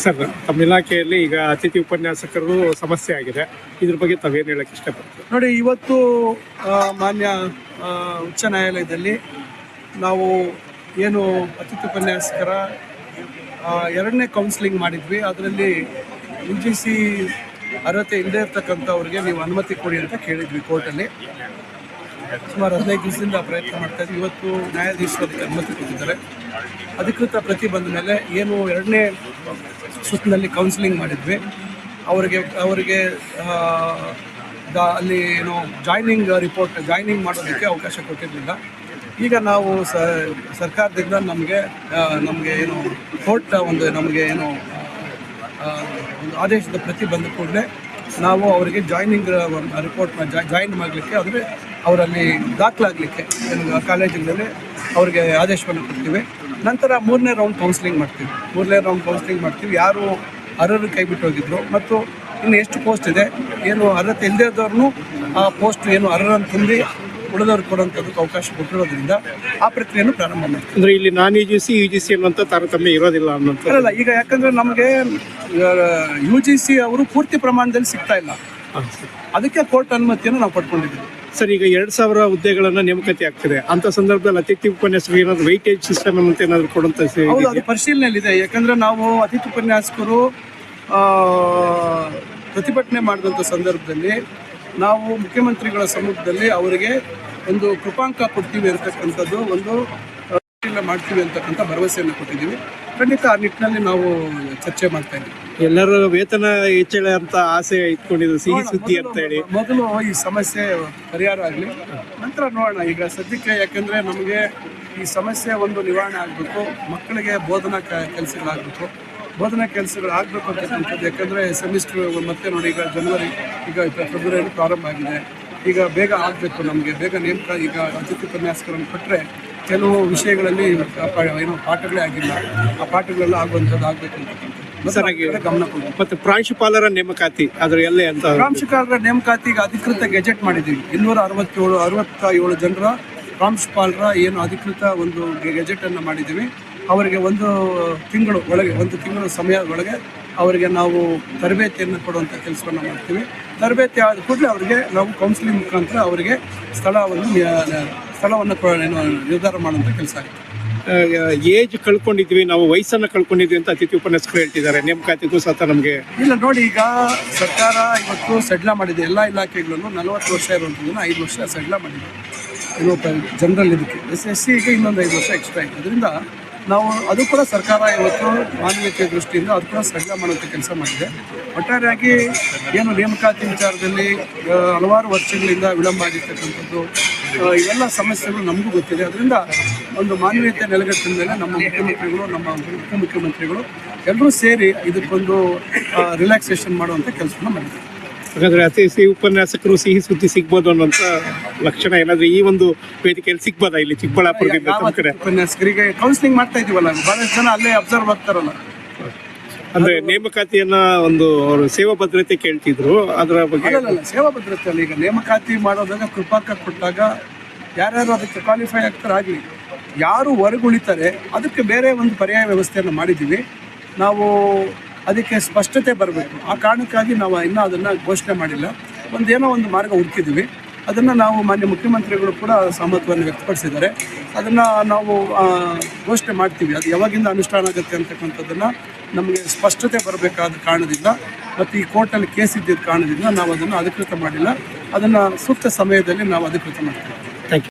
Sir, ತಮ್ಮ ಇಲಾಖೆಯಲ್ಲಿ ಈಗ ಅತಿಥಿ ಉಪನ್ಯಾಸಕರು ಸಮಸ್ಯೆ ಆಗಿದೆ. ಇದ್ರ ಬಗ್ಗೆ ತಾವೇನು ಹೇಳಕ್ಕೆ ಇಷ್ಟಪಡ್ತೀವಿ? ನೋಡಿ, ಇವತ್ತು ಮಾನ್ಯ ಉಚ್ಚ ನ್ಯಾಯಾಲಯದಲ್ಲಿ ನಾವು ಏನು ಅತಿಥಿ ಉಪನ್ಯಾಸಕರ ಎರಡನೇ ಕೌನ್ಸಿಲಿಂಗ್ ಮಾಡಿದ್ವಿ. ಅದರಲ್ಲಿ UGC ಅರ್ಹತೆ ಇಲ್ಲದೆ ಇರ್ತಕ್ಕಂಥವ್ರಿಗೆ ನೀವು ಅನುಮತಿ ಕೊಡಿ ಅಂತ ಕೇಳಿದ್ವಿ ಕೋರ್ಟಲ್ಲಿ. ಸುಮಾರು 15 ದಿವಸದಿಂದ ಪ್ರಯತ್ನ ಮಾಡ್ತಾ ಇದ್ವಿ. ಇವತ್ತು ನ್ಯಾಯಾಧೀಶರು ಅದಕ್ಕೆ ಅನುಮತಿ ಕೊಟ್ಟಿದ್ದಾರೆ. ಅಧಿಕೃತ ಪ್ರತಿ ಬಂದ ಮೇಲೆ ಏನು ಎರಡನೇ ಸುತ್ತಿನಲ್ಲಿ ಕೌನ್ಸಿಲಿಂಗ್ ಮಾಡಿದ್ವಿ, ಅವರಿಗೆ ಅಲ್ಲಿ ಏನು ಜಾಯ್ನಿಂಗ್ ಮಾಡೋದಕ್ಕೆ ಅವಕಾಶ ಕೊಟ್ಟಿರಲಿಲ್ಲ. ಈಗ ನಾವು ಸರ್ಕಾರದಿಂದ ನಮಗೆ ಏನು ಕೋರ್ಟ್ ನಮಗೆ ಏನು ಒಂದು ಆದೇಶದ ಪ್ರತಿ ಬಂದ ಕೂಡಲೇ ನಾವು ಅವರಿಗೆ ಜಾಯ್ನಿಂಗ್ ಜಾಯಿನ್ ಮಾಡಲಿಕ್ಕೆ, ಅಂದರೆ ಅವರಲ್ಲಿ ದಾಖಲಾಗಲಿಕ್ಕೆ ಕಾಲೇಜುಗಳಲ್ಲಿ ಅವರಿಗೆ ಆದೇಶವನ್ನು ಕೊಡ್ತೀವಿ. ನಂತರ ಮೂರನೇ ರೌಂಡ್ ಕೌನ್ಸಿಲಿಂಗ್ ಮಾಡ್ತೀವಿ. ಯಾರು ಅರ್ಹರು ಕೈ ಬಿಟ್ಟು ಹೋಗಿದ್ರು ಮತ್ತು ಇನ್ನು ಎಷ್ಟು ಪೋಸ್ಟ್ ಇದೆ, ಏನು ಅರ್ಹತೆ ಇಲ್ಲದೆ ಇದ್ದವ್ರನ್ನೂ ಆ ಪೋಸ್ಟ್ ಏನು ಅರ್ಹರನ್ನು ತುಂಬಿ ಉಳಿದವ್ರಿಗೆ ಕೊಡುವಂಥದ್ದಕ್ಕೆ ಅವಕಾಶ ಕೊಟ್ಟಿರೋದ್ರಿಂದ ಆ ಪ್ರಕ್ರಿಯೆಯನ್ನು ಪ್ರಾರಂಭ ಮಾಡ್ತೀವಿ. ಅಂದರೆ ಇಲ್ಲಿ ನಾನ್ UGC ಅನ್ನೋಂಥ ತಾರತಮ್ಯ ಇರೋದಿಲ್ಲ ಅನ್ನೋಂಥ ಅಲ್ಲ. ಈಗ ಯಾಕಂದರೆ ನಮಗೆ UGC ಅವರು ಪೂರ್ತಿ ಪ್ರಮಾಣದಲ್ಲಿ ಸಿಗ್ತಾ ಇಲ್ಲ, ಅದಕ್ಕೆ ಕೋರ್ಟ್ ಅನುಮತಿಯನ್ನು ನಾವು ಪಡ್ಕೊಂಡಿದ್ದೀವಿ. ಸರ್, ಈಗ 2000 ಹುದ್ದೆಗಳನ್ನು ನೇಮಕಾತಿ ಆಗ್ತಿದೆ. ಅಂತ ಸಂದರ್ಭದಲ್ಲಿ ಅತಿಥಿ ಉಪನ್ಯಾಸಕರು ಏನಾದ್ರು ವೈಟೇಜ್ ಸಿಸ್ಟಮ್ ಅಂತ ಏನಾದ್ರು ಕೊಡುವಂಥ? ಹೌದು, ಅದು ಪರಿಶೀಲನೆಯಲ್ಲಿದೆ. ಯಾಕಂದರೆ ನಾವು ಅತಿಥಿ ಉಪನ್ಯಾಸಕರು ಪ್ರತಿಭಟನೆ ಮಾಡಿದಂಥ ಸಂದರ್ಭದಲ್ಲಿ ನಾವು ಮುಖ್ಯಮಂತ್ರಿಗಳ ಸಮ್ಮುಖದಲ್ಲಿ ಅವರಿಗೆ ಒಂದು ಕೃಪಾಂಕ ಕೊಡ್ತೀವಿ ಅಂತಕ್ಕಂಥದ್ದು, ಒಂದು ಮಾಡ್ತೀವಿ ಅಂತಕ್ಕಂಥ ಭರವಸೆಯನ್ನು ಕೊಟ್ಟಿದ್ದೀವಿ. ಖಂಡಿತ ಆ ನಿಟ್ಟಿನಲ್ಲಿ ನಾವು ಚರ್ಚೆ ಮಾಡ್ತಾ ಇದ್ದೀವಿ. ಎಲ್ಲರೂ ವೇತನ ಹೆಚ್ಚಳ ಅಂತ ಆಸೆ ಇಟ್ಕೊಂಡಿದ್ದು ಸಿಹಿ ಸುದ್ದಿ ಅಂತ ಹೇಳಿ ಮೊದಲು ಈ ಸಮಸ್ಯೆ ಪರಿಹಾರ ಆಗಲಿ, ನಂತರ ನೋಡೋಣ. ಈಗ ಸದ್ಯಕ್ಕೆ ಯಾಕೆಂದರೆ ನಮಗೆ ಈ ಸಮಸ್ಯೆ ಒಂದು ನಿವಾರಣೆ ಆಗಬೇಕು, ಮಕ್ಕಳಿಗೆ ಬೋಧನಾ ಕೆಲಸಗಳಾಗಬೇಕು ಅಂತಕ್ಕಂಥದ್ದು. ಯಾಕಂದರೆ ಸೆಮಿಸ್ಟ್ರ್ ಮತ್ತೆ ನೋಡಿ, ಈಗ ಫೆಬ್ರವರಿಯಲ್ಲಿ ಪ್ರಾರಂಭ ಆಗಿದೆ. ಈಗ ಬೇಗ ಆಗಬೇಕು, ನಮಗೆ ಬೇಗ ನೇಮಕ. ಈಗ ಅತಿಥಿ ಉಪನ್ಯಾಸಕರನ್ನು ಕೊಟ್ಟರೆ ಕೆಲವು ವಿಷಯಗಳಲ್ಲಿ ಏನು ಪಾಠಗಳೇ ಆಗಿಲ್ಲ, ಆ ಪಾಠಗಳೆಲ್ಲ ಆಗುವಂಥದ್ದು ಆಗಬೇಕು ಅಂತಕ್ಕಂಥದ್ದು ಗಮನ ಕೊಡಬೇಕು. ಮತ್ತು ಪ್ರಾಂಶುಪಾಲರ ನೇಮಕಾತಿ ಅದರ ಎಲ್ಲ ಅಂತ ಪ್ರಾಂಶುಪಾಲರ ನೇಮಕಾತಿಗೆ ಅಧಿಕೃತ ಗೆಜೆಟ್ ಮಾಡಿದ್ದೀವಿ. 267 ಜನರ ಪ್ರಾಂಶುಪಾಲರ ಏನು ಅಧಿಕೃತ ಒಂದು ಗೆಜೆಟನ್ನು ಮಾಡಿದ್ದೀವಿ. ಅವರಿಗೆ ಒಂದು ತಿಂಗಳು ಸಮಯದ ಒಳಗೆ ಅವರಿಗೆ ನಾವು ತರಬೇತಿಯನ್ನು ಕೊಡುವಂಥ ಕೆಲಸವನ್ನು ಮಾಡ್ತೀವಿ. ತರಬೇತಿ ಆದ ಕೂಡಲೇ ಅವರಿಗೆ ನಾವು ಕೌನ್ಸಿಲಿಂಗ್ ಮುಖಾಂತರ ಅವರಿಗೆ ಸ್ಥಳವನ್ನು ನಿರ್ಧಾರ ಮಾಡುವಂಥ ಕೆಲಸ ಆಗುತ್ತೆ. ಏಜ್ ಕಳ್ಕೊಂಡಿದ್ವಿ, ನಾವು ವಯಸ್ಸನ್ನು ಕಳ್ಕೊಂಡಿದ್ವಿ ಅಂತ ಅತಿಥಿ ಉಪನ್ಯಾಸಕರು ಹೇಳ್ತಿದ್ದಾರೆ. ನೇಮಕಾತಿಗೂ ಸಹ ನಮಗೆ ಇಲ್ಲ. ನೋಡಿ, ಈಗ ಸರ್ಕಾರ ಇವತ್ತು ಸಡ್ಲ ಮಾಡಿದೆ. ಎಲ್ಲ ಇಲಾಖೆಗಳನ್ನು 40 ವರ್ಷ ಇರುವಂಥದ್ದನ್ನು 5 ವರ್ಷ ಸಡ್ಲ ಮಾಡಿದೆ. ಜನರಲ್ ಇದಕ್ಕೆ SSCಗೆ ಇನ್ನೊಂದು 5 ವರ್ಷ ಎಕ್ಸ್ಟ್ರಾ ಇದೆ. ಅದರಿಂದ ನಾವು ಅದು ಕೂಡ ಸರ್ಕಾರ ಇವತ್ತು ಮಾನವೀಯತೆಯ ದೃಷ್ಟಿಯಿಂದ ಅದು ಕೂಡ ಸಡ್ಲ ಮಾಡುವಂಥ ಕೆಲಸ ಮಾಡಿದೆ. ಒಟ್ಟಾರೆಯಾಗಿ ಏನು ನೇಮಕಾತಿ ವಿಚಾರದಲ್ಲಿ ಹಲವಾರು ವರ್ಷಗಳಿಂದ ವಿಳಂಬ ಆಗಿರ್ತಕ್ಕಂಥದ್ದು, ಇವೆಲ್ಲ ಸಮಸ್ಯೆಗಳು ನಮಗೂ ಗೊತ್ತಿದೆ. ಅದರಿಂದ ಒಂದು ಮಾನವೀಯತೆ ನೆಲೆಗಟ್ಟಿನ ಮೇಲೆ ನಮ್ಮ ಮುಖ್ಯಮಂತ್ರಿಗಳು, ನಮ್ಮ ಉಪಮುಖ್ಯಮಂತ್ರಿಗಳು ಎಲ್ಲರೂ ಸೇರಿ ಇದಕ್ಕೊಂದು ರಿಲ್ಯಾಕ್ಸೇಷನ್ ಮಾಡುವಂಥ ಕೆಲಸವನ್ನು ಮಾಡಿದ್ದಾರೆ. ಹಾಗಾದರೆ ಅತಿಥಿ ಉಪನ್ಯಾಸಕರು ಸಿಹಿ ಸುದ್ದಿ ಸಿಗ್ಬೋದು ಅನ್ನೋಂಥ ಲಕ್ಷಣ ಏನಾದರೂ ಈ ಒಂದು ವೇದಿಕೆಯಲ್ಲಿ ಸಿಗ್ಬೋದಾ? ಇಲ್ಲಿ ಚಿಕ್ಕಬಳ್ಳಾಪುರದಿಂದ ಉಪನ್ಯಾಸಕರಿಗೆ ಕೌನ್ಸಿಲಿಂಗ್ ಮಾಡ್ತಾ ಇದೀವಲ್ಲ, ಬಹಳಷ್ಟು ಜನ ಅಲ್ಲೇ ಅಬ್ಸರ್ವ್ ಆಗ್ತಾರಲ್ಲ. ಅಂದರೆ ನೇಮಕಾತಿಯನ್ನ ಒಂದು ಅವರು ಸೇವಾ ಭದ್ರತೆ ಕೇಳ್ತಿದ್ರು, ಅದರ ಬಗ್ಗೆ ಅಲ್ಲ ಸೇವಾ ಭದ್ರತೆ ಅಲ್ಲ. ಈಗ ನೇಮಕಾತಿ ಮಾಡೋದಾಗ ಕೃಪಾಂಕ ಕೊಟ್ಟಾಗ ಯಾರ್ಯಾರು ಅದಕ್ಕೆ ಕ್ವಾಲಿಫೈ ಆಗ್ತಾರಾಗಲಿ, ಯಾರು ಹೊರಗುಳಿತಾರೆ ಅದಕ್ಕೆ ಬೇರೆ ಒಂದು ಪರ್ಯಾಯ ವ್ಯವಸ್ಥೆಯನ್ನು ಮಾಡಿದ್ದೀವಿ. ನಾವು ಅದಕ್ಕೆ ಸ್ಪಷ್ಟತೆ ಬರಬೇಕು. ಆ ಕಾರಣಕ್ಕಾಗಿ ನಾವು ಇನ್ನೂ ಅದನ್ನು ಘೋಷಣೆ ಮಾಡಿಲ್ಲ. ಏನೋ ಒಂದು ಮಾರ್ಗ ಹುಡುಕಿದ್ದೀವಿ. ಅದನ್ನು ನಾವು ಮಾನ್ಯ ಮುಖ್ಯಮಂತ್ರಿಗಳು ಕೂಡ ಸಹಮತವನ್ನು ವ್ಯಕ್ತಪಡಿಸಿದ್ದಾರೆ. ಅದನ್ನು ನಾವು ಘೋಷಣೆ ಮಾಡ್ತೀವಿ. ಅದು ಯಾವಾಗಿಂದ ಅನುಷ್ಠಾನ ಆಗುತ್ತೆ ಅಂತಕ್ಕಂಥದ್ದನ್ನು ನಮಗೆ ಸ್ಪಷ್ಟತೆ ಬರಬೇಕಾದ ಕಾರಣದಿಂದ ಮತ್ತು ಈ ಕೋರ್ಟಲ್ಲಿ ಕೇಸ್ ಇದ್ದಿದ್ದ ಕಾರಣದಿಂದ ನಾವು ಅದನ್ನು ಅಧಿಕೃತ ಮಾಡಿಲ್ಲ. ಅದನ್ನು ಸೂಕ್ತ ಸಮಯದಲ್ಲಿ ನಾವು ಅಧಿಕೃತ ಮಾಡ್ತೀವಿ.